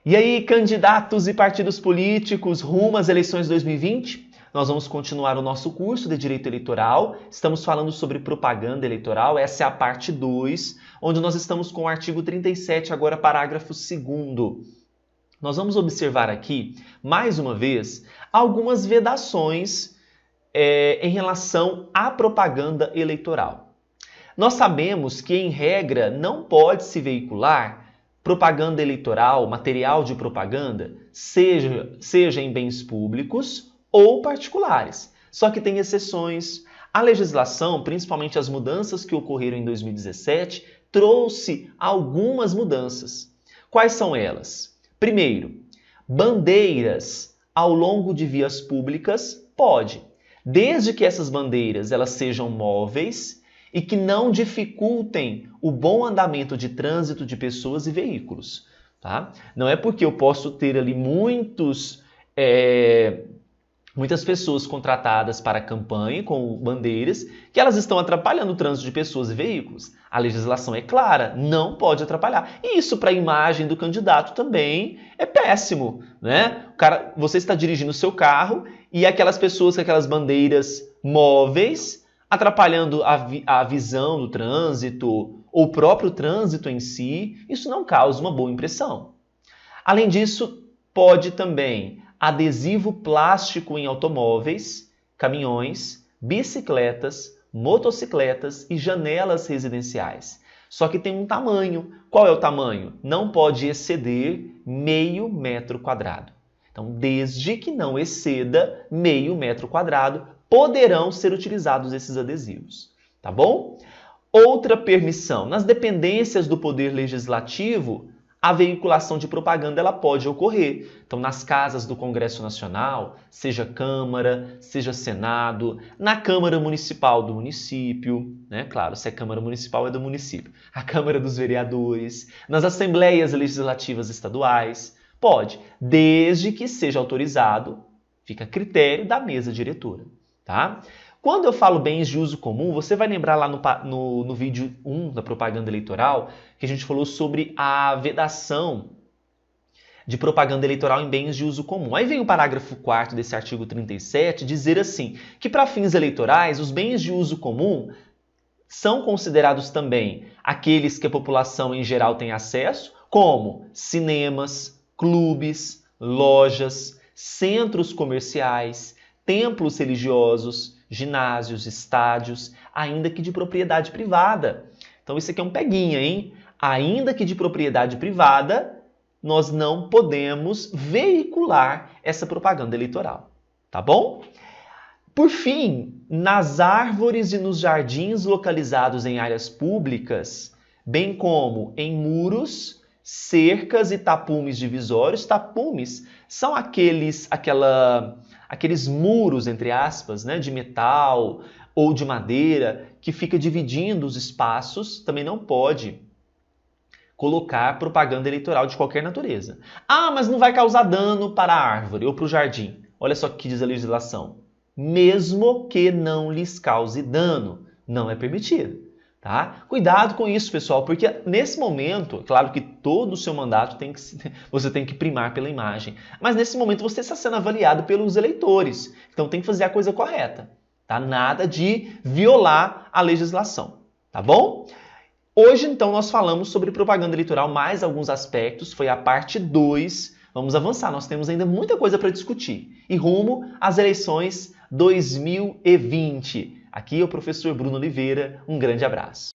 E aí, candidatos e partidos políticos rumo às eleições 2020? Nós vamos continuar o nosso curso de Direito Eleitoral. Estamos falando sobre propaganda eleitoral. Essa é a parte 2, onde nós estamos com o artigo 37, agora parágrafo 2º. Nós vamos observar aqui, mais uma vez, algumas vedações em relação à propaganda eleitoral. Nós sabemos que, em regra, não pode se veicular propaganda eleitoral, material de propaganda, seja em bens públicos ou particulares. Só que tem exceções. A legislação, principalmente as mudanças que ocorreram em 2017, trouxe algumas mudanças. Quais são elas? Primeiro, bandeiras ao longo de vias públicas pode, desde que essas bandeiras elas sejam móveis e que não dificultem o bom andamento de trânsito de pessoas e veículos. Tá? Não é porque eu posso ter ali muitas pessoas contratadas para a campanha com bandeiras que elas estão atrapalhando o trânsito de pessoas e veículos. A legislação é clara, não pode atrapalhar. E isso para a imagem do candidato também é péssimo, né? Você está dirigindo o seu carro e aquelas pessoas com aquelas bandeiras móveis atrapalhando a visão do trânsito ou o próprio trânsito em si, isso não causa uma boa impressão. Além disso, pode também adesivo plástico em automóveis, caminhões, bicicletas, motocicletas e janelas residenciais. Só que tem um tamanho. Qual é o tamanho? Não pode exceder meio metro quadrado. Então, desde que não exceda meio metro quadrado, poderão ser utilizados esses adesivos. Tá bom? Outra permissão. Nas dependências do Poder Legislativo, a veiculação de propaganda ela pode ocorrer. Então, nas casas do Congresso Nacional, seja Câmara, seja Senado, na Câmara Municipal do município, né? Claro, se é Câmara Municipal é do município. A Câmara dos Vereadores, nas Assembleias Legislativas Estaduais, pode, desde que seja autorizado, fica a critério da mesa diretora. Tá? Quando eu falo bens de uso comum, você vai lembrar lá no vídeo 1 da propaganda eleitoral que a gente falou sobre a vedação de propaganda eleitoral em bens de uso comum. Aí vem o parágrafo 4º desse artigo 37 dizer assim, que para fins eleitorais os bens de uso comum são considerados também aqueles que a população em geral tem acesso, como cinemas, clubes, lojas, centros comerciais, templos religiosos, ginásios, estádios, ainda que de propriedade privada. Então isso aqui é um peguinha, hein? Ainda que de propriedade privada, nós não podemos veicular essa propaganda eleitoral. Tá bom? Por fim, nas árvores e nos jardins localizados em áreas públicas, bem como em muros, cercas e tapumes divisórios. Tapumes são aqueles muros, entre aspas, né, de metal ou de madeira que fica dividindo os espaços. Também não pode colocar propaganda eleitoral de qualquer natureza. Ah, mas não vai causar dano para a árvore ou para o jardim. Olha só o que diz a legislação. Mesmo que não lhes cause dano, não é permitido. Tá? Cuidado com isso, pessoal, porque nesse momento, claro que todo o seu mandato você tem que primar pela imagem, mas nesse momento você está sendo avaliado pelos eleitores, então tem que fazer a coisa correta, tá? Nada de violar a legislação, tá bom? Hoje, então, nós falamos sobre propaganda eleitoral, mais alguns aspectos, foi a parte 2, vamos avançar, nós temos ainda muita coisa para discutir, e rumo às eleições 2020. Aqui é o professor Bruno Oliveira, um grande abraço.